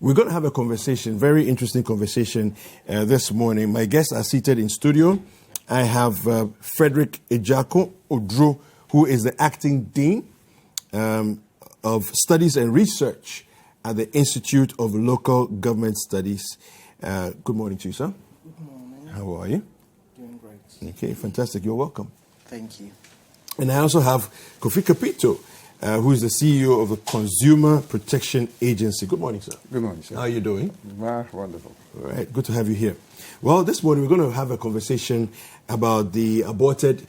We're going to have a conversation, very interesting conversation this morning. My guests are seated in studio. I have Frederick Agyrako Oduro, who is the acting dean of Studies and Research at the Institute of Local Government Studies. Good morning to you, sir. Good morning. How are you? Doing great. Okay, fantastic. You're welcome. Thank you. And I also have Kofi Kapito, who is the CEO of the Consumer Protection Agency. Good morning, sir. Good morning, sir. How are you doing? Wonderful. All right, good to have you here. Well, this morning we're going to have a conversation about the aborted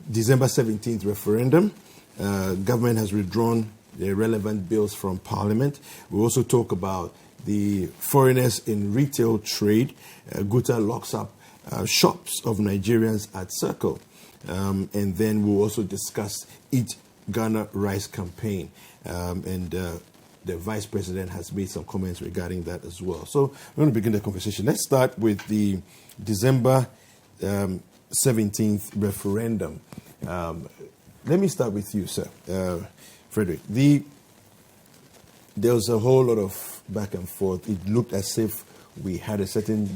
December 17th referendum. Government has withdrawn the relevant bills from Parliament. We'll also talk about the foreigners in retail trade. Guta locks up shops of Nigerians at Circle. And then we'll also discuss Eat Ghana Rice campaign. And the Vice President has made some comments regarding that as well. So we're going to begin the conversation. Let's start with the December 17th referendum. Let me start with you, sir. Frederick, there was a whole lot of back and forth. It looked as if we had a certain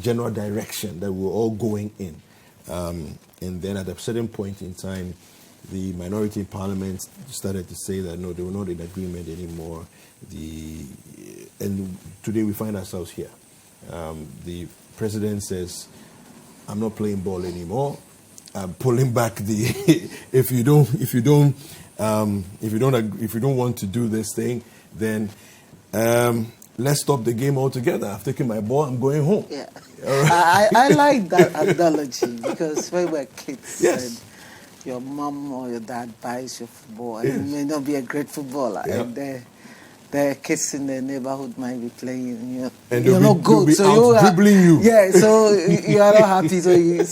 general direction that we were all going in. And then at a certain point in time, the minority in Parliament started to say that, no, they were not in agreement anymore. And today we find ourselves here. The President says, I'm not playing ball anymore. I'm pulling back the if you don't want to do this thing, then let's stop the game altogether. I've taken my ball. I'm going home. Yeah, right. I like that analogy because when we're kids, yes, your mom or your dad buys your football, and you may not be a great footballer, and the kids in the neighborhood might be playing, and you're not good, so you are dribbling you. Yeah, so you are not happy, so you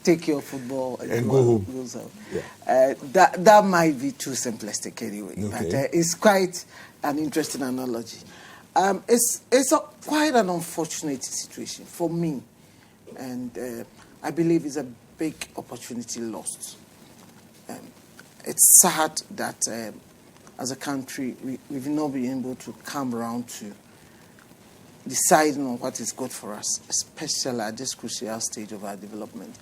take your football and go home. Yeah. That might be too simplistic anyway, but it's quite an interesting analogy. It's quite an unfortunate situation for me, and I believe it's a big opportunity lost. It's sad that as a country we've not been able to come around to deciding on what is good for us, especially at this crucial stage of our development.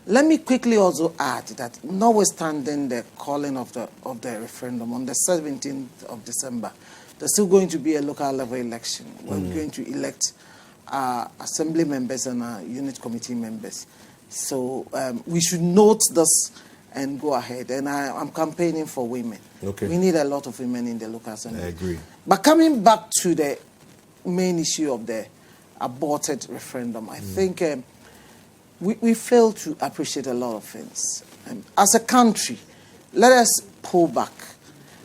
Let me quickly also add that notwithstanding the calling of the referendum on the 17th of December, there's still going to be a local level election. We're going to elect our assembly members and our unit committee members. So we should note this and go ahead. And I'm campaigning for women. Okay. We need a lot of women in the local assembly. I agree. But coming back to the main issue of the aborted referendum, I think we fail to appreciate a lot of things. As a country, let us pull back.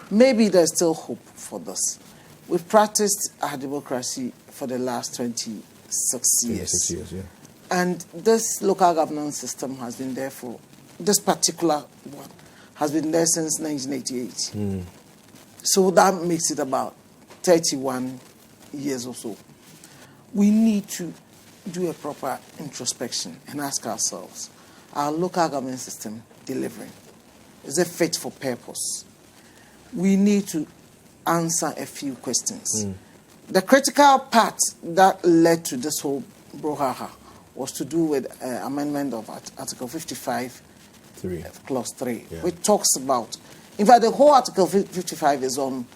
Maybe there's still hope for this. We've practiced our democracy for the last 26 years. 26 years, yeah. And this local governance system has been there for, this particular one, has been there since 1988. So that makes it about 31 years or so. We need to do a proper introspection and ask ourselves, our local government system delivering? Is it fit for purpose? We need to answer a few questions. The critical part that led to this whole brouhaha was to do with amendment of Article 55, Clause 3, which talks about, in fact, the whole Article 55 is on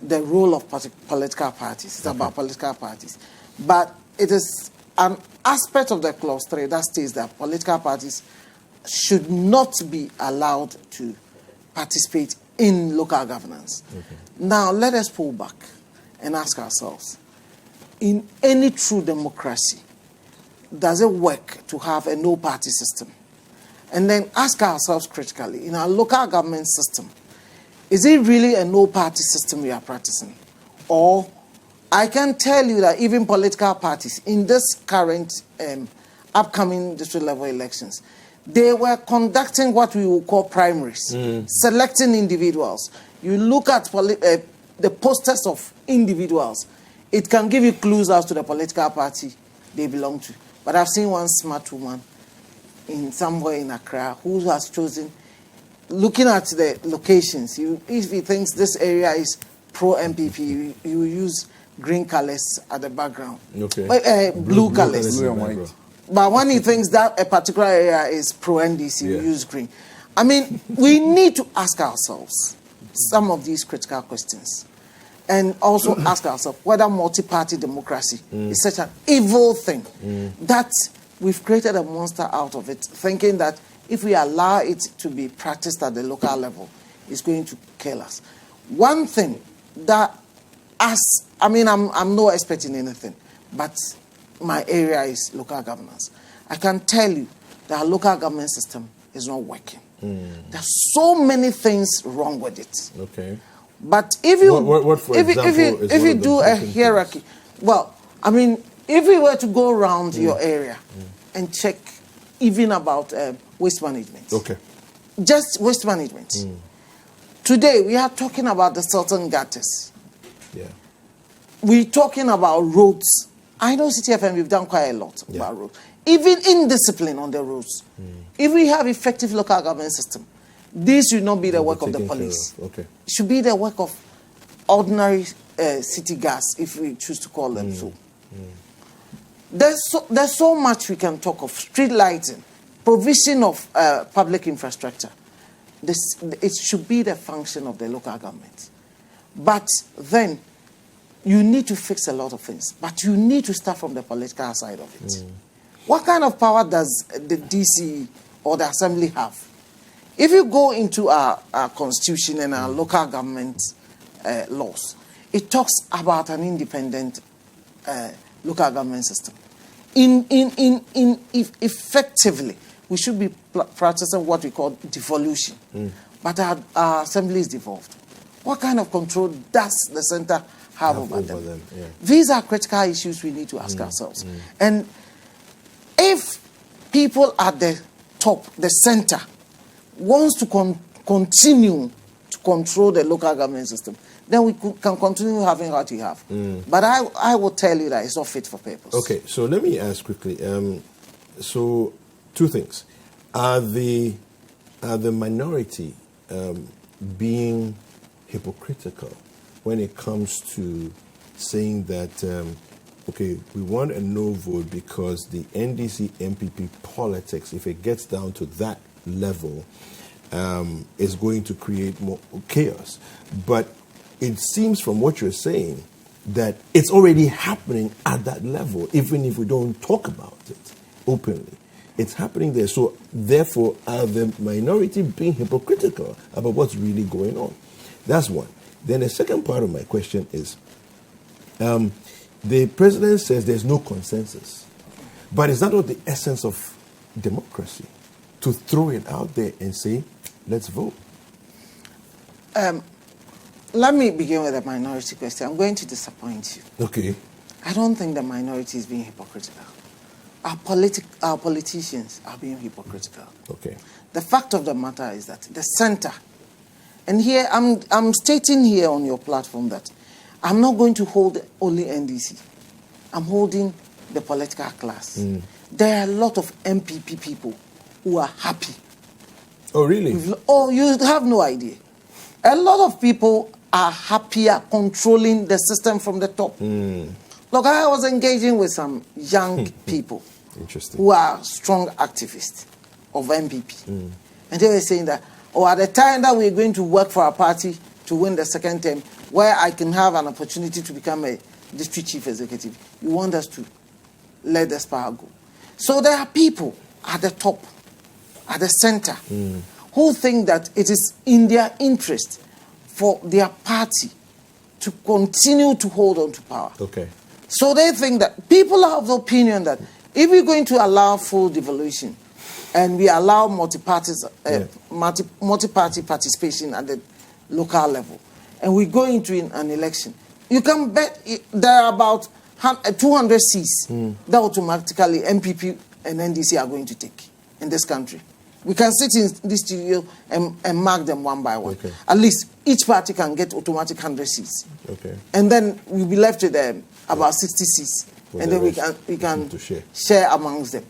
the role of political parties. It's about political parties. But it is an aspect of the Clause 3 that states that political parties should not be allowed to participate in local governance. Now, let us pull back and ask ourselves, in any true democracy, does it work to have a no-party system? And then ask ourselves critically, in our local government system, is it really a no-party system we are practicing? Or I can tell you that even political parties in this current upcoming district level elections, they were conducting what we would call primaries, selecting individuals. You look at the posters of individuals, it can give you clues as to the political party they belong to. But I've seen one smart woman in somewhere in Accra who has chosen, looking at the locations, if he thinks this area is pro-MPP, you use green colors at the background. Okay. Blue colors. Blue and white. But when he thinks that a particular area is pro-NDC, we use green. I mean, we need to ask ourselves some of these critical questions. And also ask ourselves whether multi-party democracy is such an evil thing that we've created a monster out of it, thinking that if we allow it to be practiced at the local level, it's going to kill us. One thing that I'm no expert in anything, but my area is local governance. I can tell you that our local government system is not working. There's so many things wrong with it. Okay. But if you if you do a hierarchy, well, I mean, if we were to go around your area and check even about waste management, just waste management. Today we are talking about the certain gutters. Yeah. We're talking about roads. I know Citi FM, we've done quite a lot about roads. Even indiscipline on the roads. If we have effective local government system, this should not be the work of the police. It should be the work of ordinary city gas, if we choose to call them so. There's so much we can talk of. Street lighting, provision of public infrastructure. It should be the function of the local government. But then, you need to fix a lot of things. But you need to start from the political side of it. What kind of power does the DC or the Assembly have? If you go into our constitution and our local government laws, it talks about an independent local government system. Effectively, we should be practicing what we call devolution. But our assembly is devolved. What kind of control does the center have over them? These are critical issues we need to ask ourselves. And if people at the top, the center, wants to continue to control the local government system, then we can continue having what we have. But I will tell you that it's not fit for purpose. Okay, so let me ask quickly. So, two things: are the minority being hypocritical when it comes to saying that okay, we want a no vote because the NDC MPP politics, if it gets down to that level, is going to create more chaos? But it seems from what you're saying that it's already happening at that level, even if we don't talk about it openly. It's happening there. So therefore, are the minority being hypocritical about what's really going on? That's one. Then the second part of my question is, the president says there's no consensus. But is that not the essence of democracy? To throw it out there and say, let's vote? Let me begin with the minority question. I'm going to disappoint you. Okay. I don't think the minority is being hypocritical. Our politicians are being hypocritical. Okay. The fact of the matter is that the center, and here I'm stating here on your platform that I'm not going to hold only NDC. I'm holding the political class. There are a lot of MPP people who are happy. Oh, really? Oh, you have no idea. A lot of people are happier controlling the system from the top. Look, I was engaging with some young people who are strong activists of MPP. And they were saying that, at the time that we're going to work for our party to win the second term, where I can have an opportunity to become a district chief executive, you want us to let this power go. So there are people at the top, at the center, who think that it is in their interest for their party to continue to hold on to power. Okay. So they think that people are of the opinion that if we're going to allow full devolution and we allow multi-party participation at the local level, and we go into an election, you can bet there are about 200 seats that automatically MPP and NDC are going to take in this country. We can sit in this studio and mark them one by one. Okay. At least each party can get automatic 100 seats. Okay. And then we'll be left with about 60 seats. And then we can share amongst them.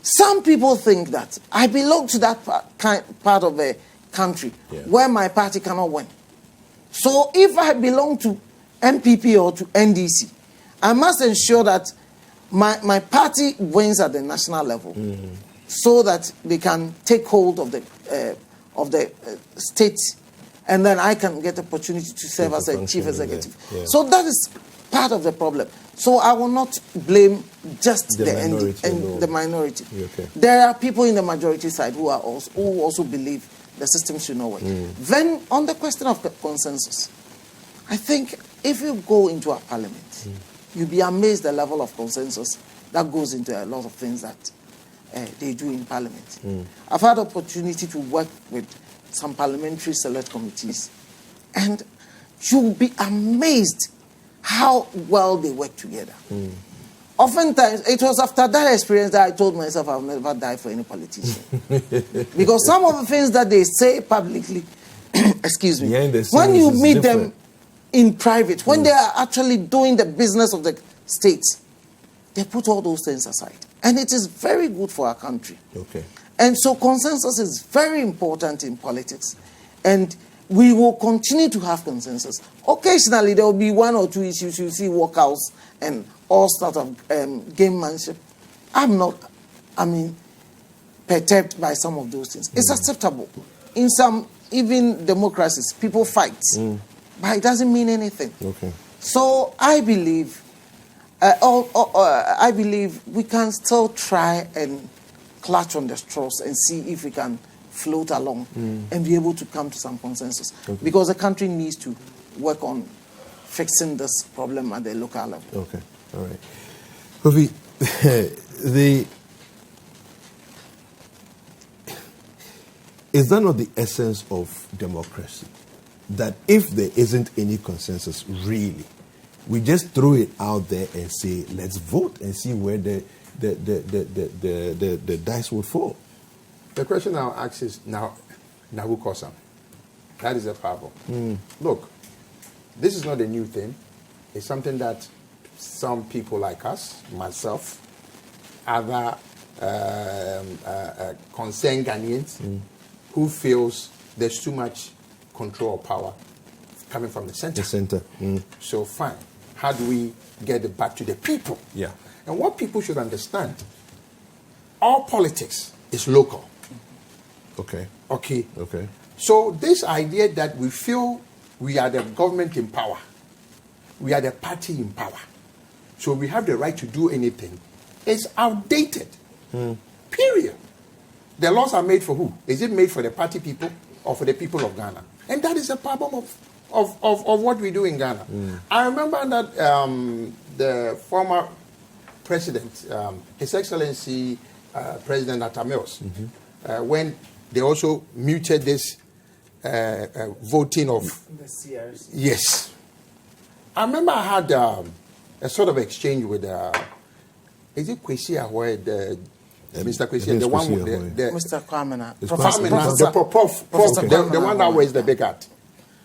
Some people think that I belong to that part of the country where my party cannot win. So if I belong to MPP or to NDC, I must ensure that my party wins at the national level, so that they can take hold of the state, and then I can get the opportunity to serve as a chief executive. Yeah. So that is part of the problem. So I will not blame just the minority. Okay. There are people in the majority side who also believe the system should not work. Then on the question of consensus, I think if you go into a parliament, you'll be amazed the level of consensus that goes into a lot of things that they do in parliament. I've had opportunity to work with some parliamentary select committees, and you'll be amazed how well they work together. Oftentimes, it was after that experience that I told myself I'll never die for any politician. Because some of the things that they say publicly, excuse me, when you meet them in private, when they are actually doing the business of the state, they put all those things aside. And it is very good for our country. Okay. And so consensus is very important in politics. And we will continue to have consensus. Occasionally, there will be one or two issues you see walkouts and all sorts of gamemanship. I'm not, perturbed by some of those things. It's acceptable. In some, even democracies, people fight. But it doesn't mean anything. Okay. So I believe we can still try and clutch on the straws and see if we can float along and be able to come to some consensus. Okay. Because the country needs to work on fixing this problem at the local level. Okay, all right. Kofi, is that not the essence of democracy? That if there isn't any consensus, really, we just throw it out there and say, let's vote and see where the dice will fall. The question I'll ask is now who caused them? That is a problem. Look, this is not a new thing. It's something that some people like us, myself, other concerned Ghanaians who feels there's too much control or power coming from the center. The center. So fine. How do we get it back to the people? Yeah. And what people should understand, all politics is local. Okay. Okay. Okay. So this idea that we feel we are the government in power, we are the party in power, so we have the right to do anything, is outdated. Period. The laws are made for who? Is it made for the party people or for the people of Ghana? And that is a problem of what we do in Ghana. I remember that the former president, His Excellency President Atta Mills, when they also muted this voting of the CRC. Yes. I remember I had a sort of exchange with is it Kwesi Ahoy, Mr. Kwesi, the one with the Mr. Kwamena. the one that wears the big hat.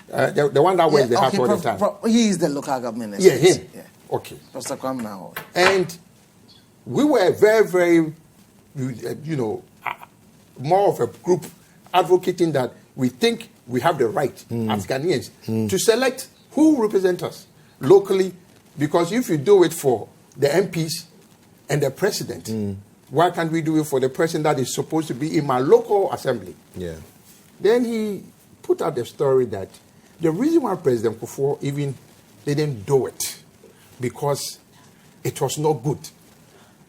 The one that wears the hat all the time. He is the local government. Yeah, him. Yeah. Okay. Mr. Kwamena. And we were very, very, more of a group advocating that we think we have the right as Ghanaians to select who represent us locally, because if you do it for the MPs and the president, why can't we do it for the person that is supposed to be in my local assembly? Yeah. Then he put out the story that the reason why President Kofi even didn't do it because it was not good.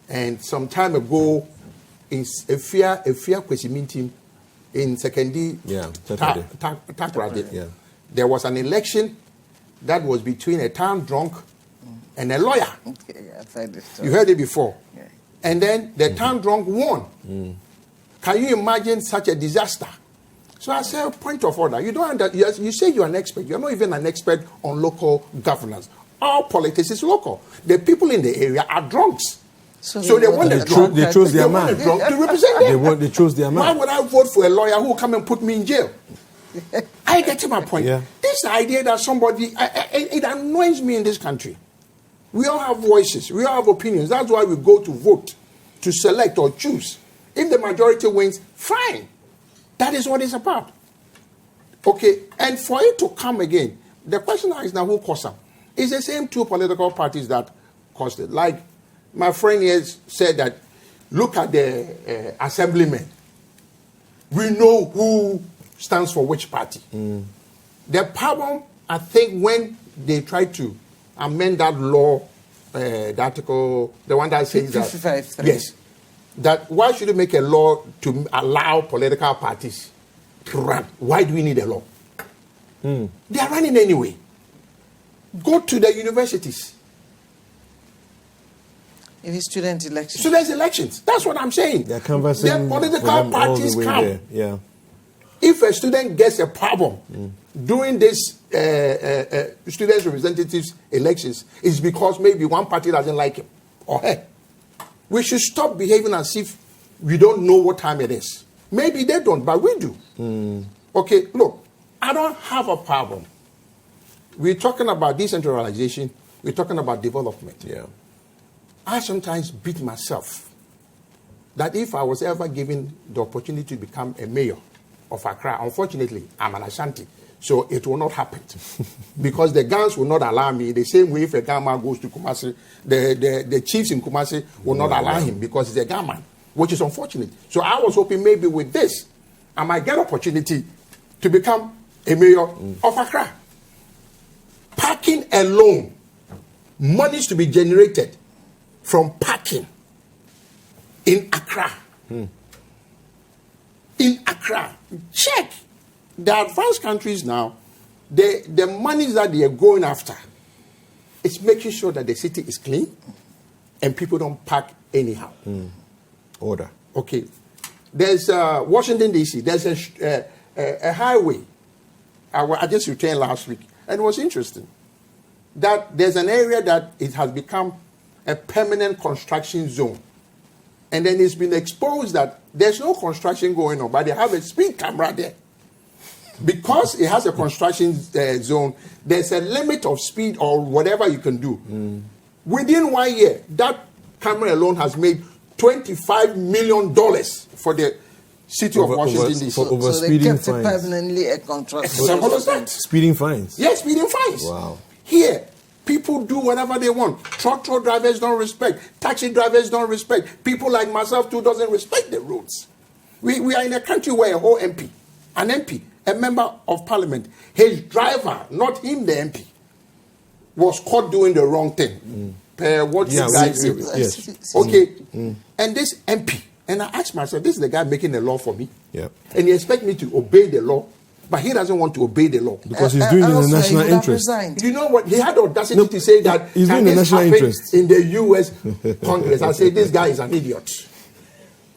And some time ago, in Efia Kwesi meeting in Sekendi, Takrade, there was an election that was between a town drunk and a lawyer. I've heard it. You heard it before. Yeah. And then the town drunk won. Can you imagine such a disaster? So I say, point of order. You don't you say you're an expert. You're not even an expert on local governance. All politics is local. The people in the area are drunks. So they want the drunk. They chose their man to represent them. They chose their man. Why would I vote for a lawyer who will come and put me in jail? I get to my point. Yeah. This idea that somebody, it annoys me in this country. We all have voices. We all have opinions. That's why we go to vote, to select or choose. If the majority wins, fine. That is what it's about. Okay, and for it to come again, The question is now who caused them? It's the same two political parties that caused it. Like my friend here said that, look at the assemblymen. We know who stands for which party. The problem, I think, when they try to amend that law, the article, the one that says that, 55.3. yes, that why should you make a law to allow political parties to run? Why do we need a law? They are running anyway. Go to the universities. If it's student elections. Students' elections. That's what I'm saying. They're canvassing the political parties come. There. Yeah. If a student gets a problem during this students' representatives elections, it's because maybe one party doesn't like him or her. We should stop behaving as if we don't know what time it is. Maybe they don't, but we do. Okay, look, I don't have a problem. We're talking about decentralization. We're talking about development. Yeah. I sometimes beat myself that if I was ever given the opportunity to become a mayor of Accra, unfortunately, I'm an Ashanti, so it will not happen. Because the Gans will not allow me. The same way if a Gama goes to Kumasi, the chiefs in Kumasi will not allow him because he's a Gaman, which is unfortunate. So I was hoping maybe with this, I might get opportunity to become a mayor of Accra. Parking alone, monies to be generated from parking in Accra. In Accra, check. The advanced countries now, the monies that they are going after, it's making sure that the city is clean and people don't park anyhow. Order. Okay. There's Washington, D.C., there's a highway. I just returned last week, and it was interesting that there's an area that it has become a permanent construction zone. And then it's been exposed that there's no construction going on, but they have a speed camera there. Because it has a construction zone, there's a limit of speed or whatever you can do. Within 1 year, that camera alone has made $25 million for the city of Washington, D.C. So they kept it permanently a contract. Simple as that. Speeding fines. Yes, speeding fines. Wow. Here, people do whatever they want. Truck drivers don't respect. Taxi drivers don't respect. People like myself too doesn't respect the roads. We are in a country where a whole MP, an MP, a member of parliament, his driver, not him the MP, was caught doing the wrong thing. What you guys say. Yes. Okay. And this MP, and I asked myself, this is the guy making the law for me. Yep. And he expects me to obey the law, but he doesn't want to obey the law. Because he's doing it in the national interest. You know what? He had the audacity to say that he's doing the national interest in the U.S. Congress. I say this guy is an idiot.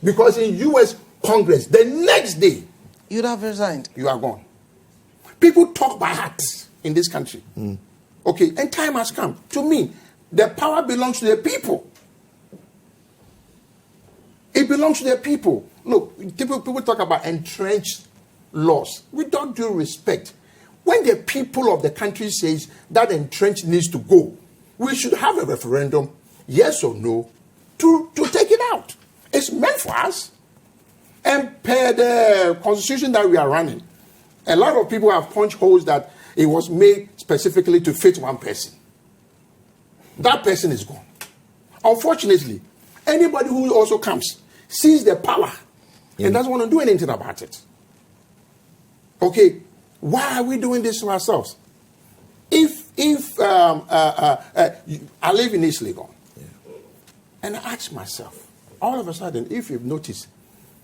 Because in U.S. Congress, the next day, you'd have resigned. You are gone. People talk by heart in this country. Okay, and time has come. To me, the power belongs to the people. It belongs to the people. Look, people talk about entrenched laws. We don't do respect. When the people of the country says that entrenched needs to go, we should have a referendum, yes or no, to take it out. It's meant for us. And per the constitution that we are running, a lot of people have punched holes that it was made specifically to fit one person. That person is gone. Unfortunately, anybody who also comes sees the power and doesn't want to do anything about it. Okay, why are we doing this to ourselves? If I live in East Legon, and I ask myself, all of a sudden, if you've noticed,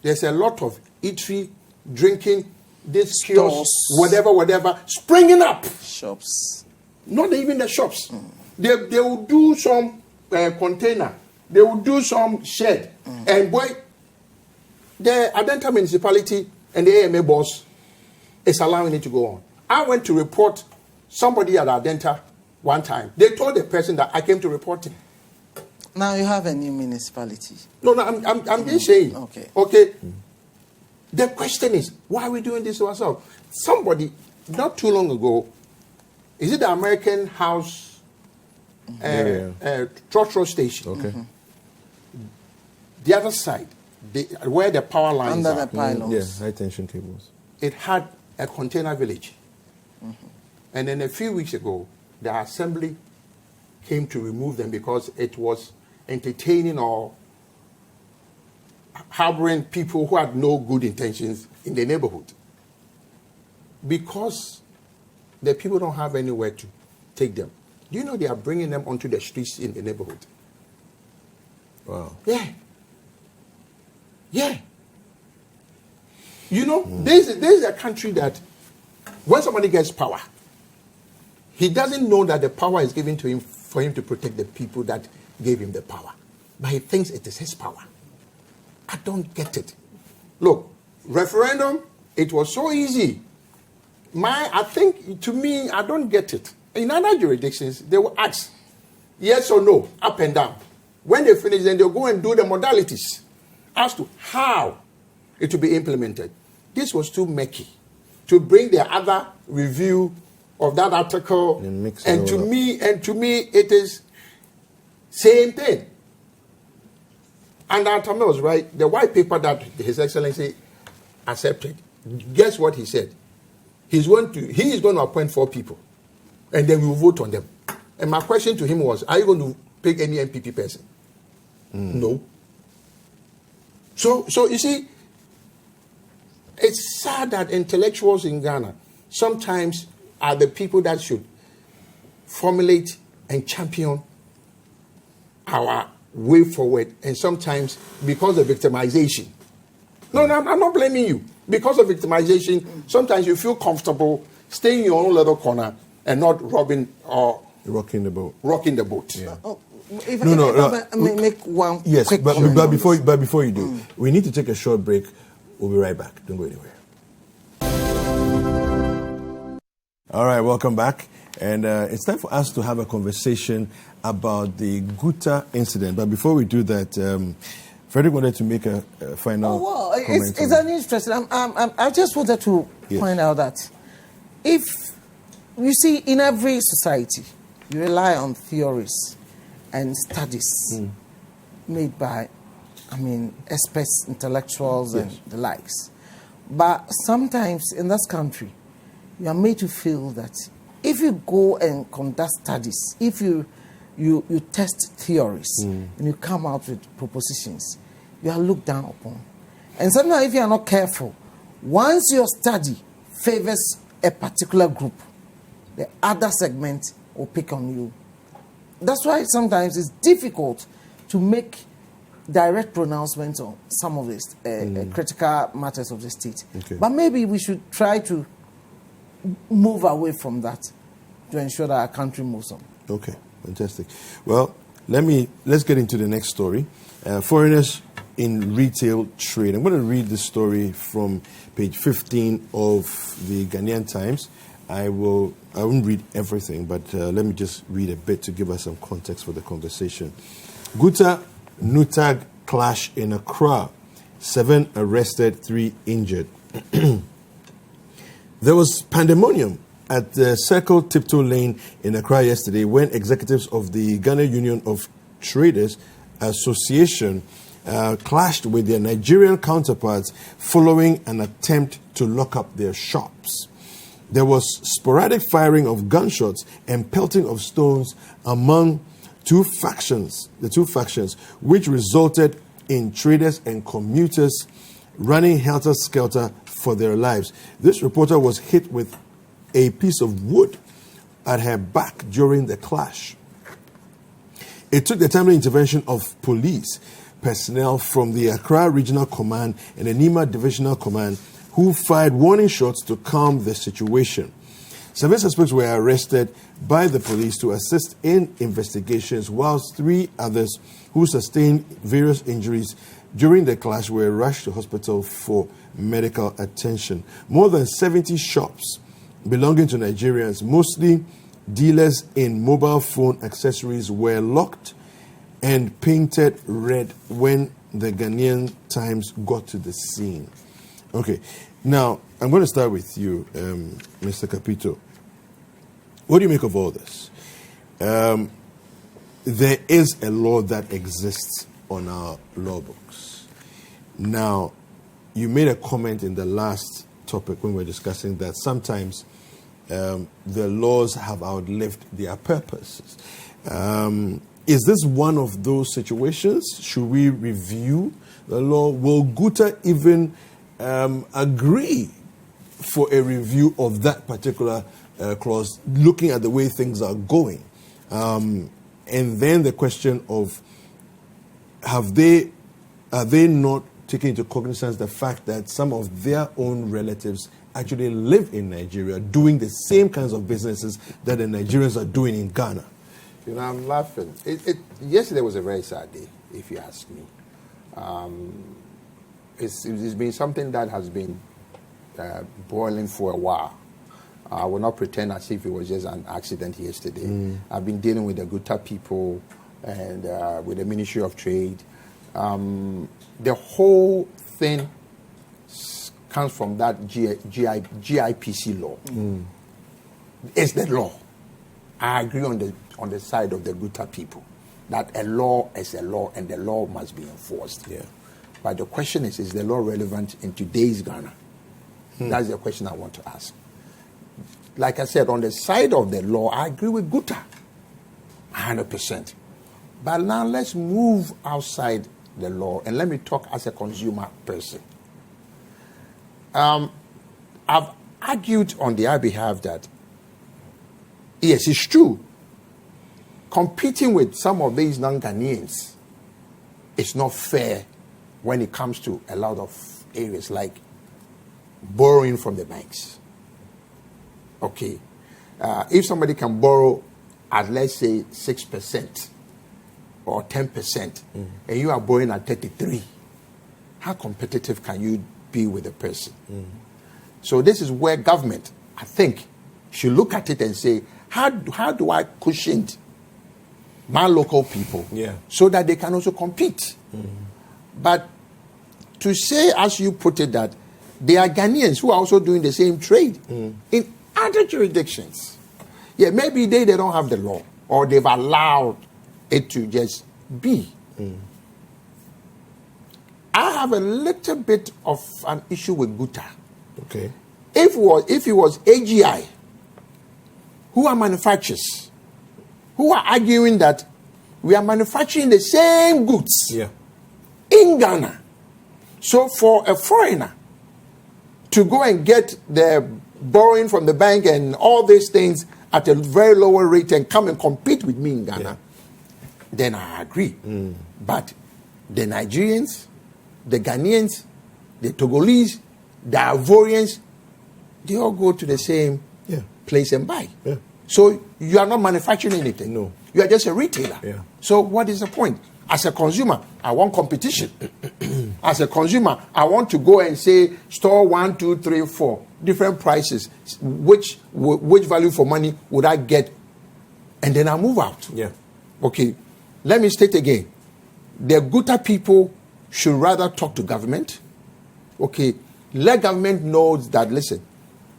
there's a lot of eatery, drinking, this kiosk, whatever, springing up. Shops. Not even the shops. They will do some container. They will do some shed. And boy, the Adenta municipality and the AMA boss is allowing it to go on. I went to report somebody at Adenta one time. They told the person that I came to report him. Now you have a new municipality. No, I'm just saying. Okay. The question is, why are we doing this to ourselves? Somebody, not too long ago, is it the American House Trotro station? Okay. The other side, where the power lines under are. the pylons. High tension cables. It had a container village. And then a few weeks ago, the assembly came to remove them because it was entertaining or harboring people who had no good intentions in the neighborhood. Because the people don't have anywhere to take them. Do you know they are bringing them onto the streets in the neighborhood? Wow. Yeah. Yeah. You know, this is a country that when somebody gets power, he doesn't know that the power is given to him for him to protect the people that gave him the power. But he thinks it is his power. I don't get it. Look, referendum, it was so easy. I think, to me, I don't get it. In other jurisdictions, they will ask yes or no, up and down. When they finish, then they'll go and do the modalities as to how it will be implemented. This was too murky to bring the other review of that article, and to me, it is same thing. And Atame was right. The white paper that His Excellency accepted, guess what he said? He is going to appoint 4 people, and then we will vote on them. And my question to him was, are you going to pick any MPP person? No. So you see, it's sad that intellectuals in Ghana sometimes are the people that should formulate and champion our way forward, and sometimes because of victimization. No, I'm not blaming you. Because of victimization, sometimes you feel comfortable staying in your own little corner and not rocking the boat. Yeah. If I make one quick but before you do, we need to take a short break. We'll be right back. Don't go anywhere. All right, welcome back. And it's time for us to have a conversation about the Guta incident. But before we do that, Frederick wanted to make a final comment. It's an interesting. I just wanted to point out that if you see in every society, you rely on theories and studies made by, experts, intellectuals, and the likes. But sometimes in this country, you are made to feel that if you go and conduct studies, if you test theories and you come out with propositions, you are looked down upon. And sometimes if you are not careful, once your study favors a particular group, the other segment will pick on you. That's why sometimes it's difficult to make direct pronouncements on some of these critical matters of the state. Okay. But maybe we should try to move away from that to ensure that our country moves on. Okay, fantastic. Well, let's get into the next story. Foreigners in retail trade. I'm going to read this story from page 15 of the Ghanaian Times. I won't read everything, but let me just read a bit to give us some context for the conversation. Guta Nutag clash in Accra. 7 arrested, 3 injured. There was pandemonium at the Circle Tiptoe Lane in Accra yesterday when executives of the Ghana Union of Traders Association clashed with their Nigerian counterparts following an attempt to lock up their shops. There was sporadic firing of gunshots and pelting of stones among the two factions, which resulted in traders and commuters running helter-skelter for their lives. This reporter was hit with a piece of wood at her back during the clash. It took the timely intervention of police personnel from the Accra Regional Command and the Nima Divisional Command who fired warning shots to calm the situation. 7 suspects were arrested by the police to assist in investigations, whilst 3 others who sustained various injuries during the clash were rushed to hospital for medical attention. More than 70 shops belonging to Nigerians, mostly dealers in mobile phone accessories, were locked and painted red when the Ghanaian Times got to the scene. Okay, now I'm going to start with you, Mr. Kapito. What do you make of all this? There is a law that exists on our law books. Now, you made a comment in the last topic when we were discussing that sometimes the laws have outlived their purposes. Is this one of those situations? Should we review the law? Will Guta even agree for a review of that particular clause, looking at the way things are going? And then the question of, are they not taking into cognizance the fact that some of their own relatives actually live in Nigeria doing the same kinds of businesses that the Nigerians are doing in Ghana? You know, I'm laughing. Yesterday was a very sad day, if you ask me. It's been something that has been boiling for a while. I will not pretend as if it was just an accident yesterday. I've been dealing with the Guta people and with the Ministry of Trade. The whole thing comes from that GIPC law. It's the law. I agree on the side of the Guta people that a law is a law and the law must be enforced. Yeah. But the question is the law relevant in today's Ghana? That's the question I want to ask. Like I said, on the side of the law, I agree with Guta, 100%. But now let's move outside the law and let me talk as a consumer person. I've argued on their behalf that, yes, it's true, competing with some of these non-Ghanaians is not fair when it comes to a lot of areas like borrowing from the banks. Okay. If somebody can borrow at, let's say, 6% or 10%, and you are borrowing at 33%, how competitive can you be with a person? So this is where government, I think, should look at it and say, how do I cushion my local people so that they can also compete? But to say, as you put it, that there are Ghanaians who are also doing the same trade in other jurisdictions. Yeah, maybe they don't have the law or they've allowed it to just be. I have a little bit of an issue with Guta. Okay. If it was AGI, who are manufacturers, who are arguing that we are manufacturing the same goods in Ghana. So for a foreigner to go and get the borrowing from the bank and all these things at a very lower rate and come and compete with me in Ghana, then I agree. But the Nigerians, the Ghanaians, the Togolese, the Ivorians, they all go to the same place and buy. So you are not manufacturing anything. No. You are just a retailer. So what is the point? As a consumer, I want competition. As a consumer, I want to go and say, store 1, 2, 3, 4, different prices. Which value for money would I get? And then I move out. Okay. Let me state again. The Guta people should rather talk to government. Okay. Let government know that, listen,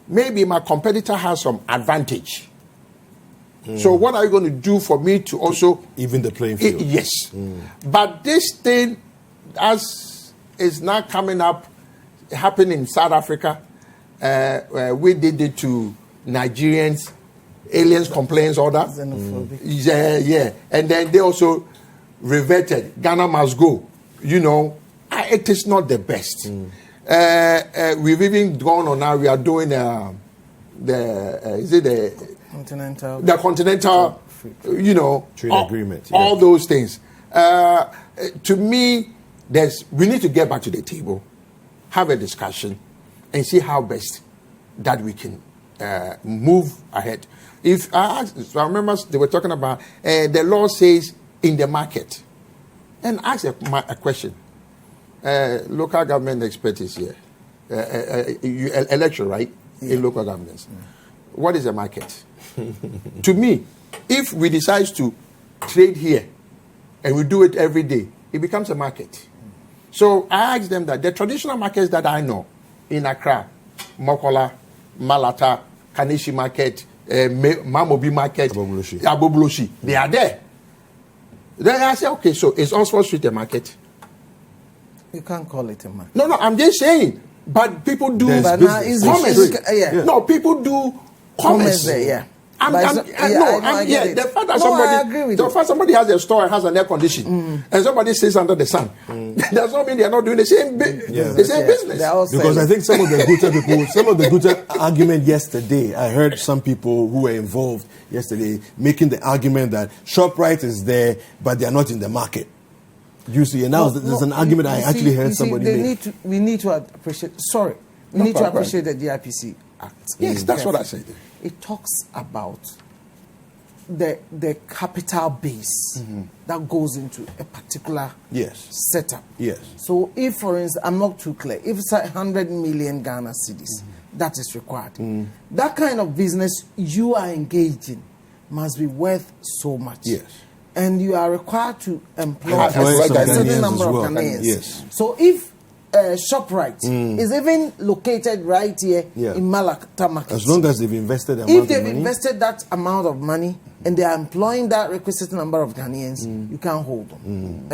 maybe my competitor has some advantage. So what are you going to do for me to also even the playing field? Yes. But this thing, as is now coming up, happening in South Africa, we did it to Nigerians, aliens complaints order. Xenophobic. And then they also reverted. Ghana must go. You know, it is not the best. We've even gone on now. We are doing the continental, you know, trade agreement. All those things. To me, we need to get back to the table, have a discussion, and see how best that we can move ahead. If I remember they were talking about the law says in the market, and ask a question. Local government expert is here. Election, right? In local governments. What is a market? To me, if we decide to trade here and we do it every day, it becomes a market. So I asked them that the traditional markets that I know in Accra, Mokola, Malata, Kanishi Market, Mamobi Market, Abobloshi, they are there. Then I say, okay, so is Oxford Street a market? You can't call it a market. No, I'm just saying. But people do But now commerce. No, people do commerce. there, yeah. The fact that somebody has a store and has an air condition, and somebody sits under the sun, does not mean they are not doing the same business. Because I think some of the Gute argument yesterday, I heard some people who were involved yesterday making the argument that ShopRite is there, but they are not in the market. You see, and now there's an argument I actually heard somebody make. We need to appreciate. We need to appreciate the DIPC Act. Yes, that's what I said. It talks about the capital base that goes into a particular setup. Yes. So if, for instance, I'm not too clear, if it's 100 million Ghana cedis, that is required. That kind of business you are engaged in must be worth so much. Yes. And you are required to employ a certain certain number of well. Ghanaians. Yes. So if ShopRite is even located right here in Malakata Market, as long as they've invested invested that amount of money and they are employing that requisite number of Ghanaians, you can't hold them.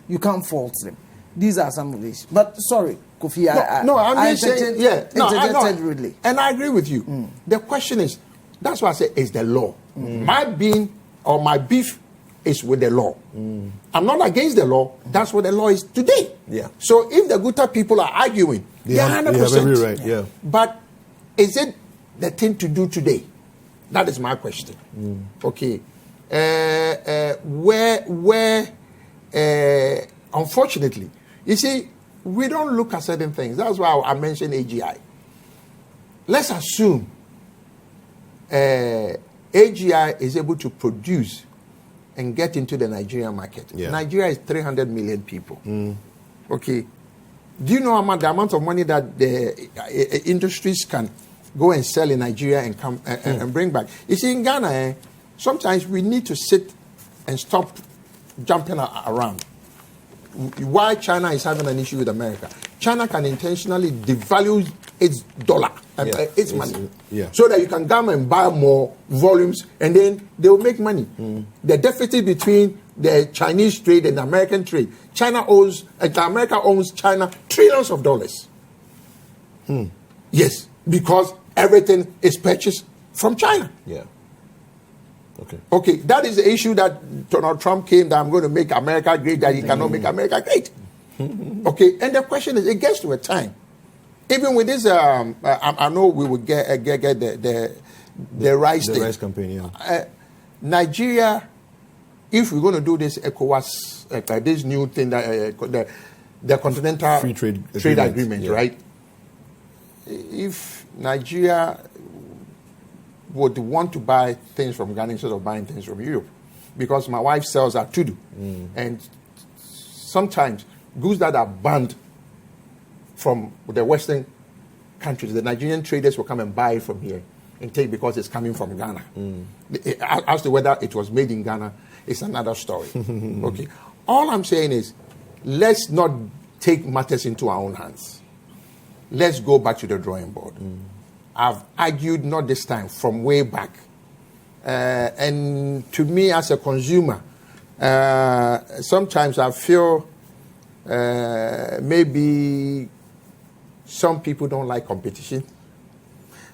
You can't fault them. These are some of these. But sorry, Kofi, I'm saying, interjected rudely. And I agree with you. The question is, that's why I say, is the law. My beef is with the law. I'm not against the law. That's what the law is today. Yeah. So if the Guta people are arguing, they are 100%. They have every right. Yeah. But is it the thing to do today? That is my question. Okay. Unfortunately, you see, we don't look at certain things. That's why I mentioned AGI. Let's assume AGI is able to produce and get into the Nigerian market. Yeah. Nigeria is 300 million people. Okay. Do you know the amount of money that the industries can go and sell in Nigeria and come and bring back? You see, in Ghana, sometimes we need to sit and stop jumping around. Why China is having an issue with America? China can intentionally devalue its dollar, its money, so that you can come and buy more volumes, and then they will make money. The deficit between the Chinese trade and the American trade, America owes China trillions of dollars. Yes, because everything is purchased from China. Yeah. Okay, that is the issue that Donald Trump came, that I'm going to make America great, that he cannot make America great. Okay, and the question is, it gets to a time. Even with this, I know we will get the rice thing. The rice campaign, yeah. Nigeria, if we're going to do this ECOWAS, this new thing, that the Continental Free Trade Agreement, right? If Nigeria would want to buy things from Ghana instead of buying things from Europe, because my wife sells at Tudu, and sometimes goods that are banned from the Western countries, the Nigerian traders will come and buy it from here and take, because it's coming from Ghana. As to whether it was made in Ghana, it's another story. Okay. All I'm saying is, let's not take matters into our own hands. Let's go back to the drawing board. I've argued, not this time, from way back. And to me, as a consumer, sometimes I feel maybe some people don't like competition.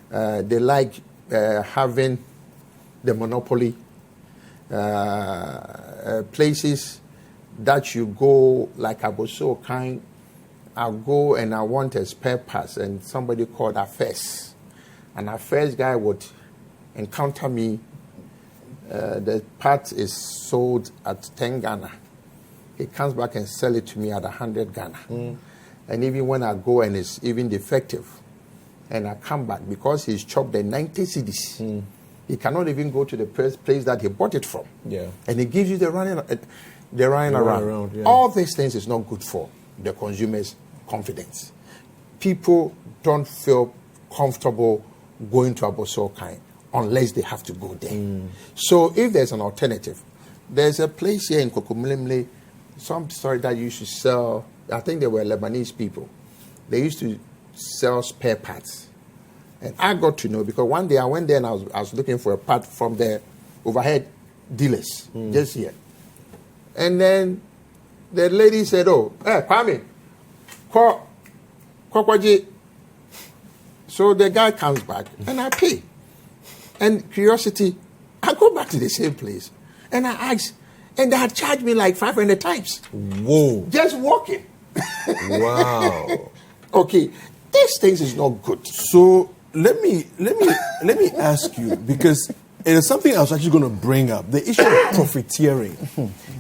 They like having the monopoly. Places that you go, like Aboso kind, I go and I want a spare parts, and somebody called Affairs. And Affairs guy would encounter me. The part is sold at 10 Ghana. He comes back and sell it to me at 100 Ghana. And even when I go and it's even defective, and I come back, because he's chopped the 90 cedis, he cannot even go to the place that he bought it from. Yeah. And he gives you the running around. Yeah. All these things is not good for the consumer's confidence. People don't feel comfortable going to Aboso Kind unless they have to go there. So if there's an alternative, there's a place here in Kokomlemle, some story that used to sell, I think they were Lebanese people. They used to sell spare parts. And I got to know, because one day I went there and I was looking for a part from the overhead dealers, just here. And then the lady said, "Oh, hey, Kwame, Kwakwaji." So the guy comes back and I pay. And curiosity, I go back to the same place. And I ask, and they had charged me like 500 times. Whoa. Just walking. Wow. Okay, these things is not good. So let me ask you, because it is something I was actually going to bring up, the issue of profiteering.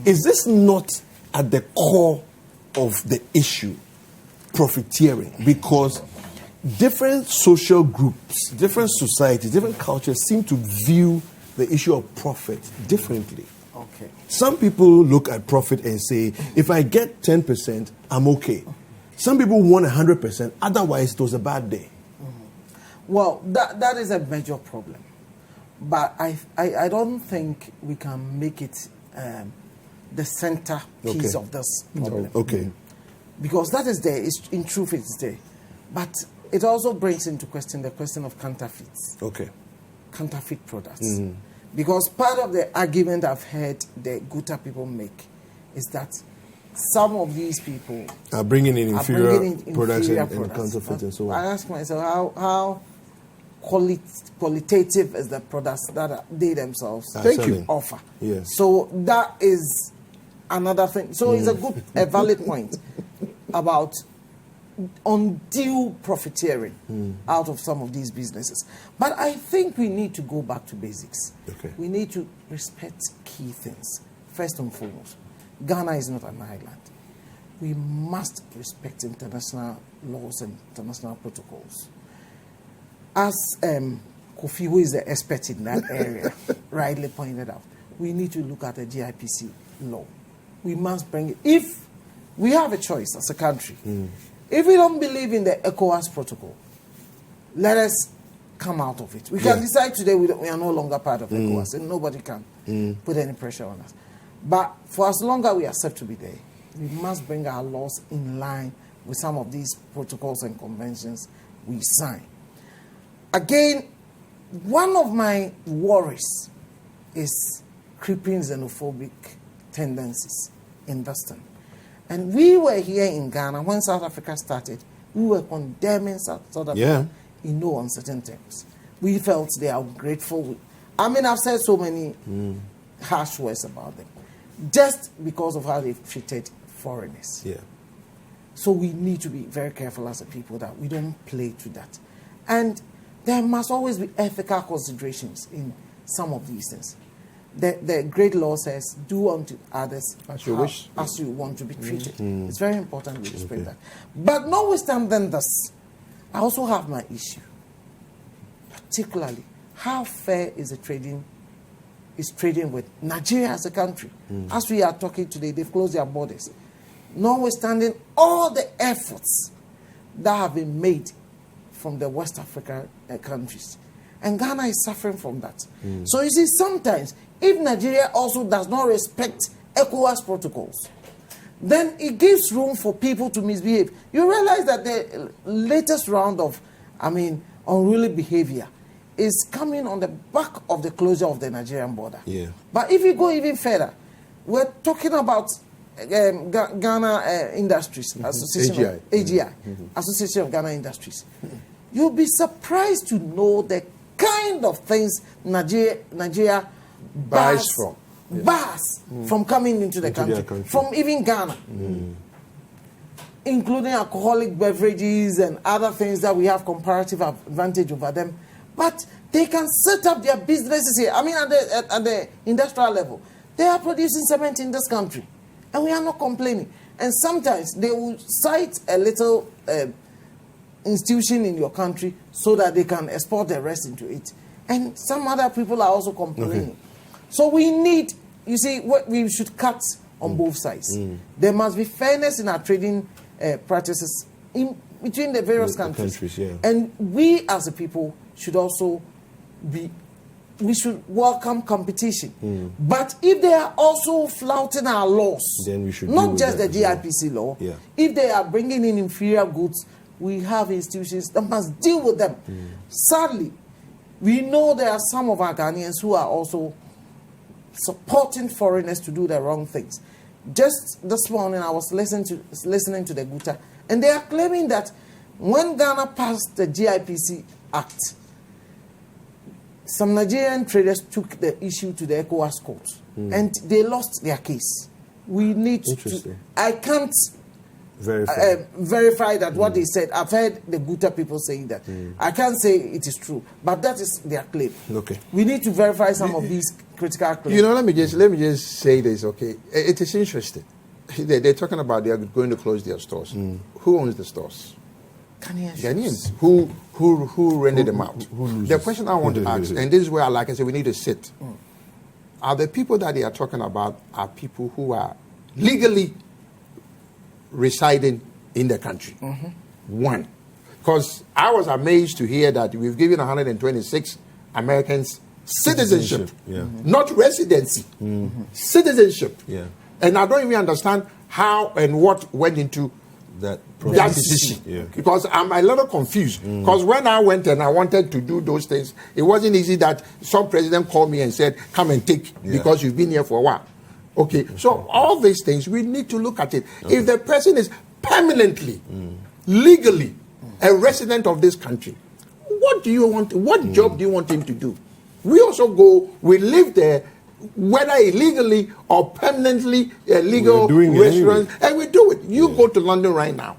Is this not at the core of the issue, profiteering? Because different social groups, different societies, different cultures seem to view the issue of profit differently. Okay. Some people look at profit and say, if I get 10%, I'm okay. Some people want 100%, otherwise it was a bad day. Well, that is a major problem. But I don't think we can make it the center piece of this problem. Okay. Because that is there. In truth, it's there. But it also brings into question the question of counterfeits. Okay. Counterfeit products. Because part of the argument I've heard the Guta people make is that some of these people are bringing in inferior products and products. counterfeit and so on. I ask myself, how qualitative is the products that they themselves offer? Yes. So that is another thing. So it's a valid point about undue profiteering out of some of these businesses. But I think we need to go back to basics. Okay. We need to respect key things. First and foremost, Ghana is not an island. We must respect international laws and international protocols. As Kofi, who is the expert in that area, rightly pointed out, we need to look at the GIPC law. We must bring it. If we have a choice as a country, if we don't believe in the ECOWAS protocol, let us come out of it. We can decide today we are no longer part of ECOWAS, and nobody can put any pressure on us. But for as long as we accept to be there, we must bring our laws in line with some of these protocols and conventions we sign. Again, one of my worries is creeping xenophobic tendencies in this thing. And we were here in Ghana when South Africa started. We were condemning South Africa in no uncertain terms. We felt they are ungrateful. I mean, I've said so many harsh words about them, just because of how they've treated foreigners. Yeah. So we need to be very careful as a people that we don't play to that. And there must always be ethical considerations in some of these things. The great law says, do unto others as you wish, as you want to be treated. It's very important we respect that. But notwithstanding this, I also have my issue. Particularly, how fair is trading with Nigeria as a country? As we are talking today, they've closed their borders. Notwithstanding all the efforts that have been made from the West African countries. And Ghana is suffering from that. So you see, sometimes, if Nigeria also does not respect ECOWAS protocols, then it gives room for people to misbehave. You realize that the latest round of, unruly behavior is coming on the back of the closure of the Nigerian border. Yeah. But if you go even further, we're talking about Ghana Industries Association, AGI, Association of Ghana Industries. You'll be surprised to know the kind of things Nigeria buys from coming into the country, from even Ghana, including alcoholic beverages and other things that we have comparative advantage over them. But they can set up their businesses here. I mean, at the industrial level, they are producing cement in this country, and we are not complaining. And sometimes they will cite a little institution in your country so that they can export the rest into it. And some other people are also complaining. Okay. So we need, you see, what we should cut on both sides. There must be fairness in our trading practices between the various countries. And we as a people should also we should welcome competition. But if they are also flouting our laws, then we should not just the GIPC law, if they are bringing in inferior goods, we have institutions that must deal with them. Sadly, we know there are some of our Ghanaians who are also supporting foreigners to do the wrong things. Just this morning, I was listening to the Guta, and they are claiming that when Ghana passed the GIPC Act, some Nigerian traders took the issue to the ECOWAS court, and they lost their case. We need to. I can't verify that what they said. I've heard the Guta people saying that. I can't say it is true, but that is their claim. Okay. We need to verify some of these critical claims. You know, let me just say this. Okay, it is interesting. They're talking about they are going to close their stores. Who owns the stores? Ghanaians. Who rented them out? The question I want to ask, and this is where, like I said, we need to sit. Are the people that they are talking about are people who are legally residing in the country? One. Because I was amazed to hear that we've given 126 Americans citizenship. Not residency. Citizenship. And I don't even understand how and what went into that decision. Because I'm a little confused. Because when I went and I wanted to do those things, it wasn't easy that some president called me and said, come and take because you've been here for a while. Okay, so all these things, we need to look at it. If the person is permanently, legally, a resident of this country, what do you want? What job do you want him to do? We also go, we live there, whether illegally or permanently, legal restaurants, and we do it. You go to London right now.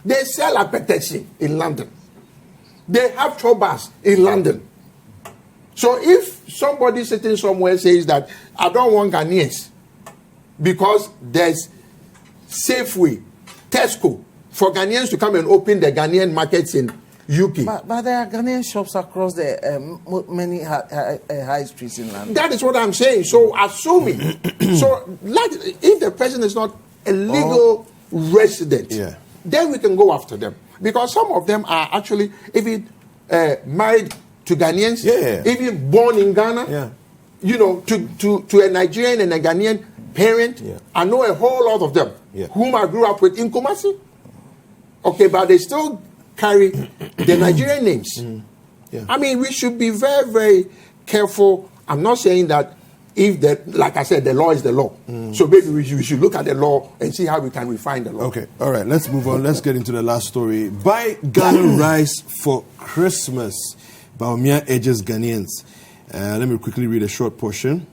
They sell appetition in London. They have chobas in London. So if somebody sitting somewhere says that I don't want Ghanaians because there's Safeway, Tesco, for Ghanaians to come and open the Ghanaian markets in UK. But there are Ghanaian shops across the many high streets in London. That is what I'm saying. So assuming, if the person is not a legal resident, then we can go after them. Because some of them are actually even married to Ghanaians, even born in Ghana, you know, to a Nigerian and a Ghanaian parent. I know a whole lot of them whom I grew up with in Kumasi. Okay, but they still carry the Nigerian names. I mean, we should be very, very careful. I'm not saying that like I said, the law is the law. So maybe we should look at the law and see how we can refine the law. Okay, all right, let's move on. Let's get into the last story. Buy Ghana rice for Christmas. Bawumia urges Ghanaians. Let me quickly read a short portion.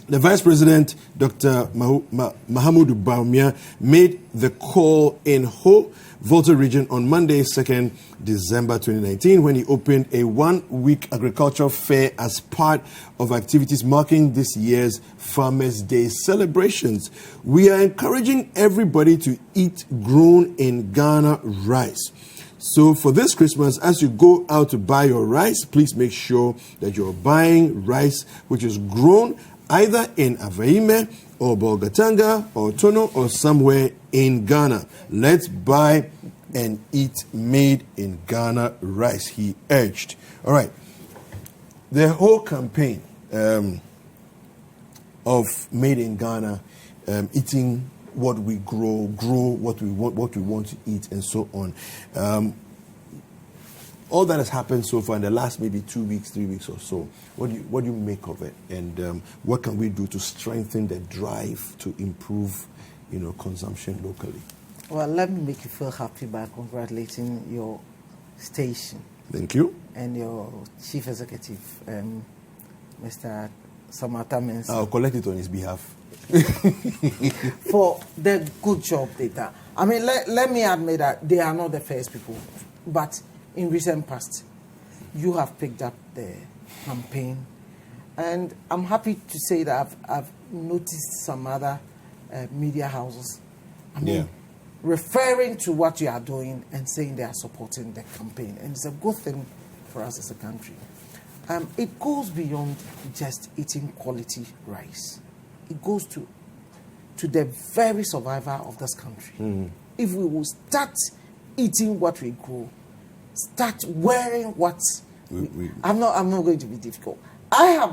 The Vice President, Dr. Mahamudu Bawumia, made the call in Ho, Volta region on Monday, 2nd December 2019, when he opened a one-week agricultural fair as part of activities marking this year's Farmers' Day celebrations. We are encouraging everybody to eat grown in Ghana rice. So for this Christmas, as you go out to buy your rice, please make sure that you're buying rice which is grown either in Avaime or Bolgatanga or Tono or somewhere in Ghana. Let's buy and eat made in Ghana rice, he urged. All right. The whole campaign of made in Ghana, eating what we grow what we want to eat, and so on. All that has happened so far in the last maybe 2 weeks, 3 weeks or so. What do you make of it, and what can we do to strengthen the drive to improve, consumption locally? Well, let me make you feel happy by congratulating your station. Thank you. And your chief executive, Mr. Samata Mensah. I'll collect it on his behalf. For the good job they done. I mean, let me admit that they are not the first people, but in recent past, you have picked up the campaign, and I'm happy to say that I've noticed some other media houses. I mean, referring to what you are doing and saying they are supporting the campaign, and it's a good thing for us as a country. It goes beyond just eating quality rice. It goes to the very survival of this country. If we will start eating what we grow, start wearing what I'm not going to be difficult. I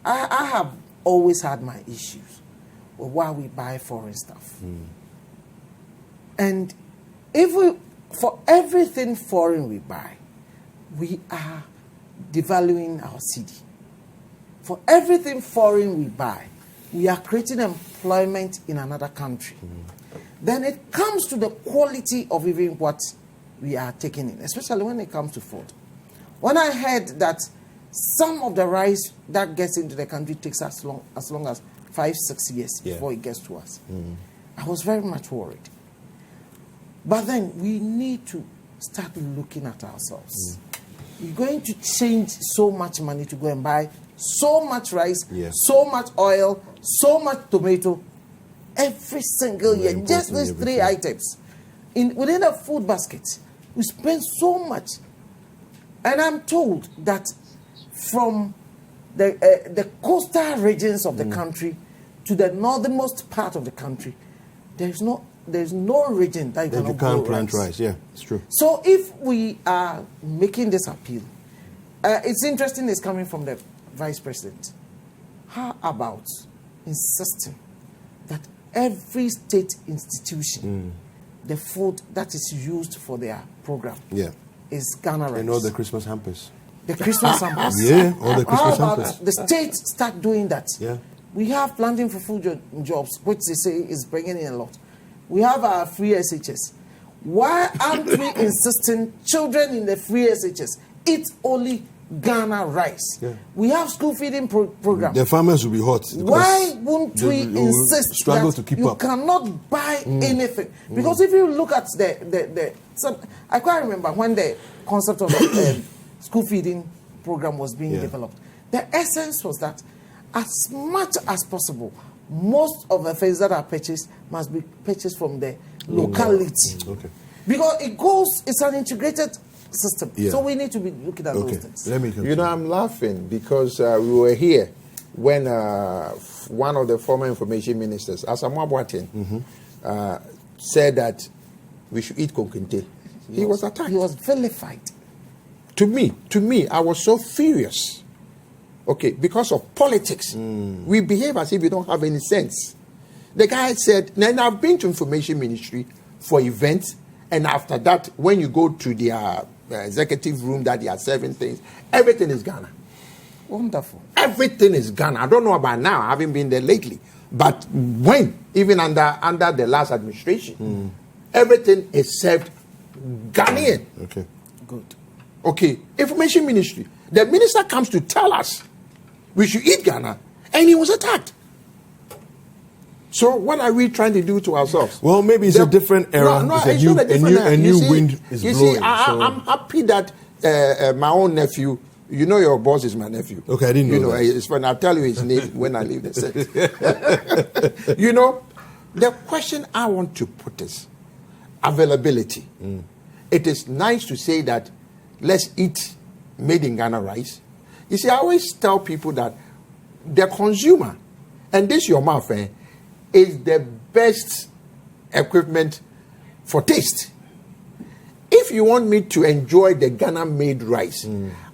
have always had my issues with why we buy foreign stuff. And for everything foreign we buy, we are devaluing our city. For everything foreign we buy, we are creating employment in another country. Then it comes to the quality of even what we are taking in, especially when it comes to food. When I heard that Some of the rice that gets into the country takes as long as 5-6 years before it gets to us. I was very much worried. But then we need to start looking at ourselves. We're going to change so much money to go and buy so much rice, so much oil, so much tomato every single year. Just these 3 items. Within a food basket, we spend so much. And I'm told that from the coastal regions of the country to the northernmost part of the country, there's no region that you can't plant rice. Yeah, it's true. So if we are making this appeal, it's interesting it's coming from the Vice President. How about insisting that every state institution, the food that is used for their program is Ghana rice? And all the Christmas hampers. The Christmas hampers. Yeah, all the Christmas How about hampers. the states start doing that? Yeah. We have planting for food jobs, which they say is bringing in a lot. We have our free SHS. Why aren't we insisting children in the free SHS eat only Ghana rice? Yeah. We have school feeding program. The farmers will be hot. Why won't we insist struggle that to keep you up? cannot buy anything? Because if you look at I quite remember when the concept of the school feeding program was being developed. The essence was that as much as possible, most of the things that are purchased must be purchased from the locality. Okay. Because it's an integrated system. Yeah. So we need to be looking at those things. Let me continue. I'm laughing because we were here when one of the former information ministers, Asamoah Boateng, said that we should eat konkente. He was attacked. He was vilified. To me, I was so furious. Okay, because of politics. We behave as if we don't have any sense. The guy said, then I've been to information ministry for events, and after that, when you go to their executive room that they are serving things, everything is Ghana. Wonderful. Everything is Ghana. I don't know about now. I haven't been there lately. But even under the last administration, everything is served Ghanaian. Okay. Good. Okay, information ministry. The minister comes to tell us we should eat Ghana, and he was attacked. So what are we trying to do to ourselves? Well, maybe it's a different era. No, it's a new wind is blowing. I'm happy that my own nephew, your boss is my nephew. Okay, I didn't know that. It's fun. I'll tell you his name when I leave the set. The question I want to put is availability. It is nice to say that let's eat made in Ghana rice. You see, I always tell people that the consumer, and this your mouth, is the best equipment for taste. If you want me to enjoy the Ghana-made rice,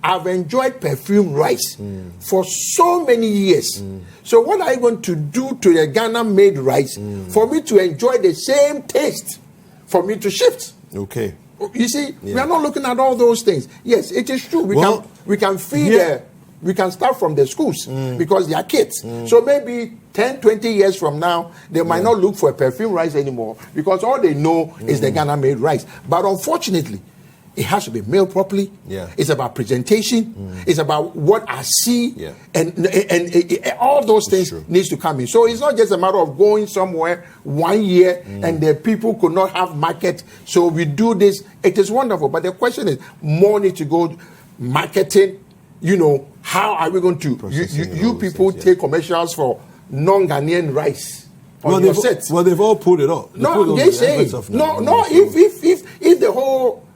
I've enjoyed perfumed rice for so many years. So what are you going to do to the Ghana-made rice for me to enjoy the same taste, for me to shift? Okay. You see, we are not looking at all those things. Yes, it is true. We can feed we can start from the schools because they are kids. So maybe 10, 20 years from now, they might not look for a perfume rice anymore because all they know is the Ghana-made rice. But unfortunately, it has to be made properly. Yeah. It's about presentation. It's about what I see. Yeah. And all those things needs to come in. So it's not just a matter of going somewhere 1 year and the people could not have market. So we do this. It is wonderful. But the question is, more need to go marketing. How are we going to, you people take commercials for non-Ghanaian rice on your set? Well, they've all pulled it off. They say, if the whole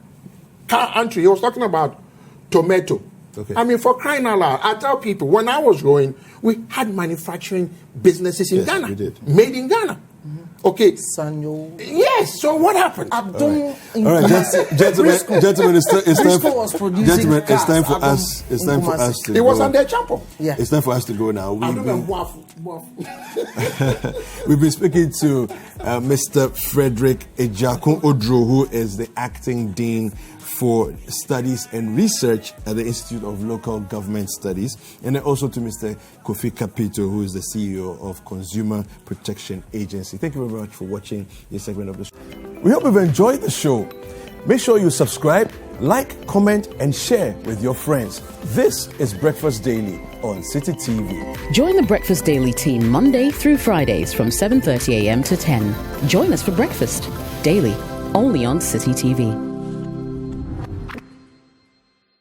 country, he was talking about tomato. Okay. I mean, for crying out loud, I tell people, when I was growing, we had manufacturing businesses in Ghana. We did. Made in Ghana. Okay. Sanyo. Yes. So what happened? All right, gentlemen, it's time for us. It's time for us to It was go. under Champo. Yeah. It's time for us to go now. We've been speaking to Mr. Frederick Agyrako Oduro, who is the acting dean for Studies and Research at the Institute of Local Government Studies, and then also to Mr. Kofi Kapito, who is the CEO of Consumer Protection Agency. Thank you very much for watching this segment of the show. We hope you've enjoyed the show. Make sure you subscribe, Like, comment, and share with your friends. This is Breakfast Daily on Citi TV. Join the Breakfast Daily team Monday through Fridays from 7:30 a.m. to 10. Join us for breakfast daily, only on Citi TV.